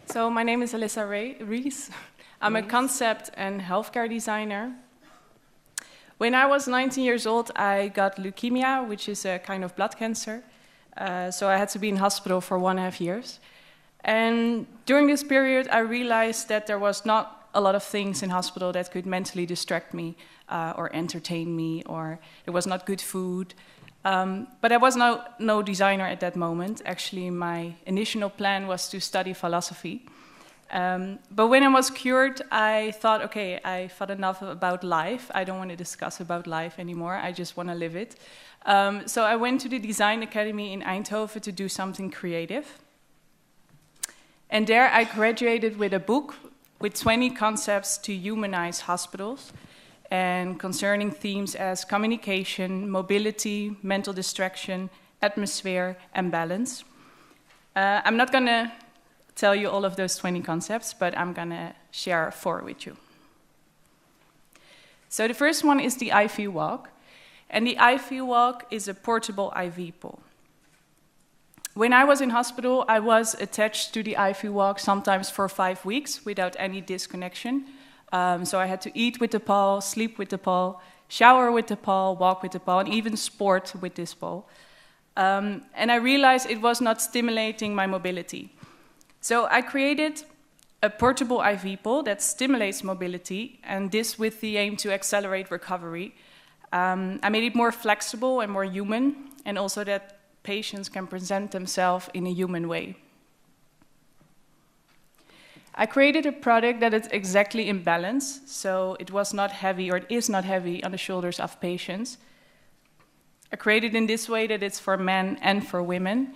So my name is Alissa Rees. I'm a concept and healthcare designer. When I was 19 years old, I got leukemia, which is a kind of blood cancer. So I had to be in hospital for 1.5 years. And during this period, I realized that there was not a lot of things in hospital that could mentally distract me or entertain me, or it was not good food. But I was no designer at that moment. Actually, my initial plan was to study philosophy. But when I was cured, I thought, okay, I thought enough about life. I don't want to discuss about life anymore. I just want to live it. So I went to the Design Academy in Eindhoven to do something creative. And there I graduated with a book with 20 concepts to humanize hospitals, and concerning themes as communication, mobility, mental distraction, atmosphere, and balance. I'm not going to tell you all of those 20 concepts, but I'm going to share 4 with you. So the first one is the IV walk. And the IV walk is a portable IV pole. When I was in hospital, I was attached to the IV walk sometimes for 5 weeks without any disconnection. So I had to eat with the pole, sleep with the pole, shower with the pole, walk with the pole, and even sport with this pole. And I realized it was not stimulating my mobility. So I created a portable IV pole that stimulates mobility, and this with the aim to accelerate recovery. I made it more flexible and more human, and also that patients can present themselves in a human way. I created a product that is exactly in balance, so it was not heavy, or it is not heavy, on the shoulders of patients. I created in this way that it's for men and for women.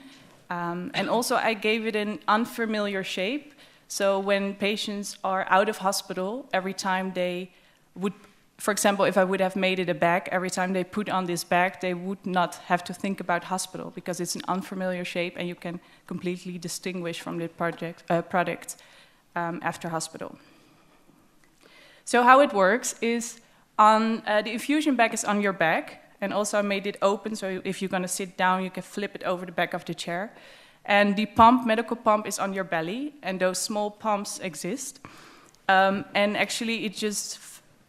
And also I gave it an unfamiliar shape, so when patients are out of hospital, every time they would, for example, if I would have made it a bag, every time they put on this bag, they would not have to think about hospital, because it's an unfamiliar shape and you can completely distinguish from the product after hospital. So how it works is, the infusion bag is on your back, and also I made it open, so if you're going to sit down, you can flip it over the back of the chair. And the pump, medical pump, is on your belly, and those small pumps exist. And actually it just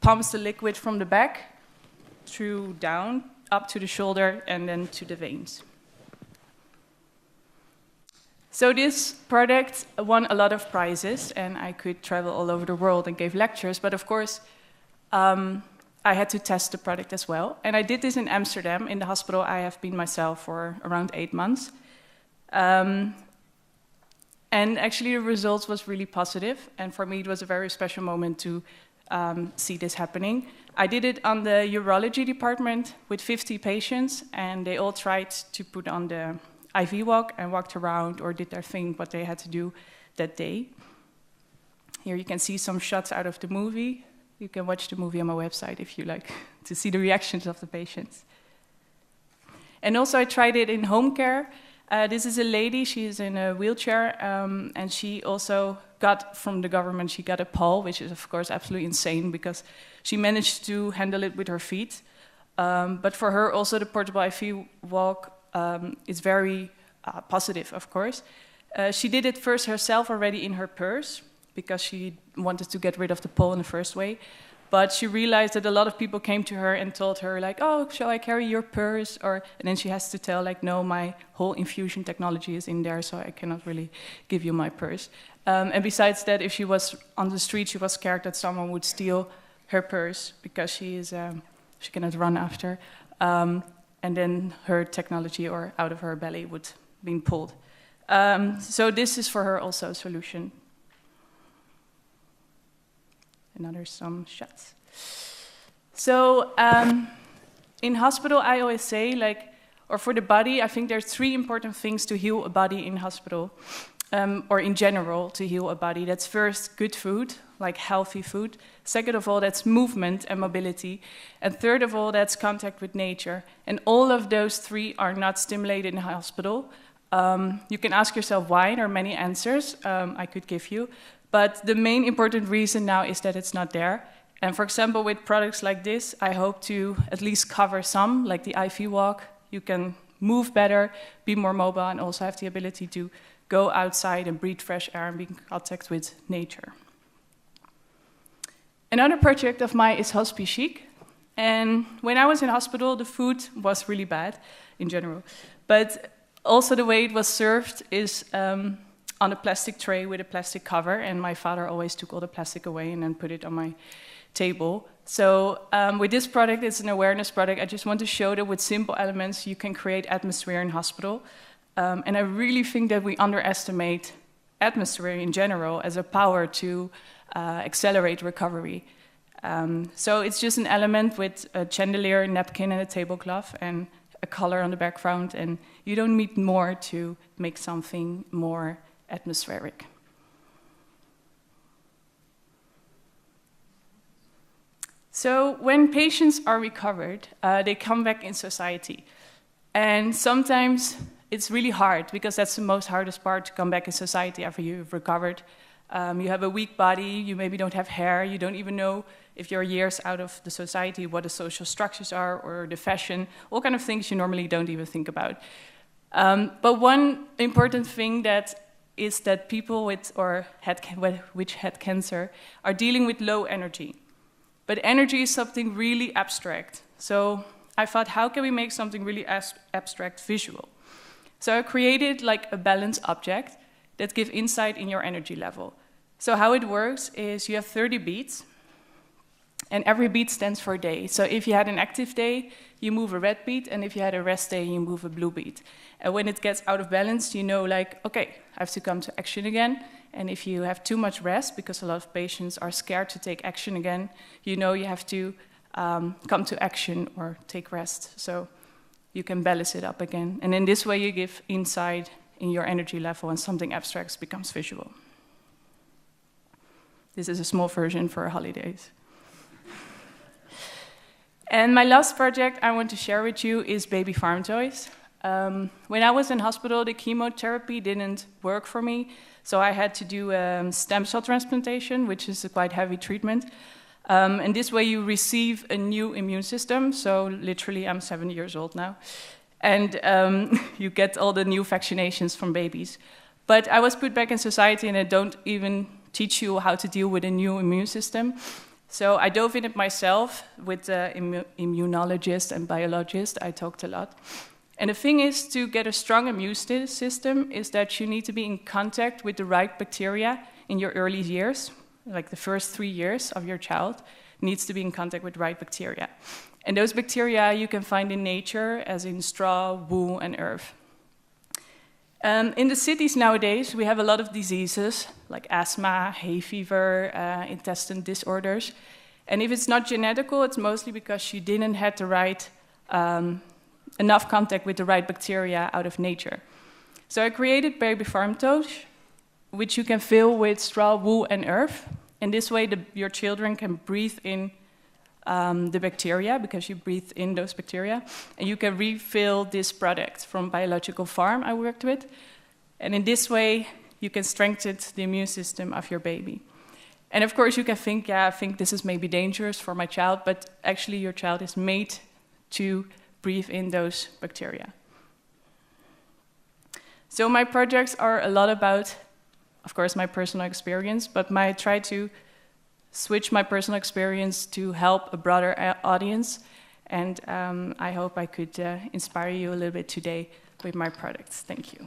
pumps the liquid from the back through down, up to the shoulder, and then to the veins. So this product won a lot of prizes, and I could travel all over the world and gave lectures, but of course I had to test the product as well. And I did this in Amsterdam, in the hospital I have been myself for around 8 months. And actually the results was really positive, and for me it was a very special moment to see this happening. I did it on the urology department with 50 patients, and they all tried to put on the IV walk and walked around or did their thing, what they had to do that day. Here you can see some shots out of the movie. You can watch the movie on my website if you like to see the reactions of the patients. And also I tried it in home care. This is a lady, she is in a wheelchair, and she also got from the government, she got a pole, which is of course absolutely insane because she managed to handle it with her feet. But for her also the portable IV walk is very positive, of course. She did it first herself already in her purse because she wanted to get rid of the pole in the first way. But she realized that a lot of people came to her and told her, like, oh, shall I carry your purse? And then she has to tell, like, no, my whole infusion technology is in there, so I cannot really give you my purse. And besides that, if she was on the street, she was scared that someone would steal her purse because she cannot run after. And then her technology or out of her belly would be pulled. So this is for her also a solution. Another some shots. So in hospital, I always say, like, or for the body, I think there's 3 important things to heal a body in hospital, or in general to heal a body. That's first, good food, like healthy food. Second of all, that's movement and mobility. And third of all, that's contact with nature. And all of those 3 are not stimulated in hospital. You can ask yourself why. There are many answers I could give you. But the main important reason now is that it's not there. And for example, with products like this, I hope to at least cover some, like the IV walk. You can move better, be more mobile, and also have the ability to go outside and breathe fresh air and be in contact with nature. Another project of mine is Hospice Ich. And when I was in hospital, the food was really bad in general. But also the way it was served is on a plastic tray with a plastic cover. And my father always took all the plastic away and then put it on my table. So with this product, it's an awareness product. I just want to show that with simple elements, you can create atmosphere in hospital. And I really think that we underestimate atmosphere in general as a power to accelerate recovery. So it's just an element with a chandelier, napkin, and a tablecloth, and a color on the background, and you don't need more to make something more atmospheric. So when patients are recovered, they come back in society. And sometimes it's really hard, because that's the most hardest part, to come back in society after you've recovered. You have a weak body, you maybe don't have hair, you don't even know if you're years out of the society, what the social structures are, or the fashion, all kind of things you normally don't even think about. But one important thing is that people which had cancer are dealing with low energy. But energy is something really abstract. So I thought, how can we make something really abstract visual? So I created like a balance object that gives insight in your energy level. So how it works is you have 30 beats, and every beat stands for a day. So if you had an active day, you move a red beat, and if you had a rest day, you move a blue beat. And when it gets out of balance, you know, like, okay, I have to come to action again. And if you have too much rest, because a lot of patients are scared to take action again, you know you have to come to action or take rest. So you can balance it up again. And in this way, you give insight in your energy level, and something abstract becomes visual. This is a small version for holidays. And my last project I want to share with you is baby farm toys. When I was in hospital, the chemotherapy didn't work for me, so I had to do stem cell transplantation, which is a quite heavy treatment. And this way you receive a new immune system, so literally I'm 7 years old now. And you get all the new vaccinations from babies. But I was put back in society, and they don't even teach you how to deal with a new immune system. So I dove in it myself with immunologist and biologist. I talked a lot. And the thing is, to get a strong immune system is that you need to be in contact with the right bacteria in your early years, like the first 3 years of your child needs to be in contact with the right bacteria. And those bacteria you can find in nature, as in straw, wool, and earth. In the cities nowadays, we have a lot of diseases like asthma, hay fever, intestinal disorders. And if it's not genetical, it's mostly because you didn't have the right, enough contact with the right bacteria out of nature. So I created baby farm toys, which you can fill with straw, wool, and earth. And this way, your children can breathe in the bacteria, because you breathe in those bacteria, and you can refill this product from biological farm I worked with, and in this way you can strengthen the immune system of your baby. And of course you can think, yeah, I think this is maybe dangerous for my child, but actually your child is made to breathe in those bacteria. So my projects are a lot about, of course, my personal experience, but I try to switch my personal experience to help a broader audience. And I hope I could inspire you a little bit today with my products. Thank you.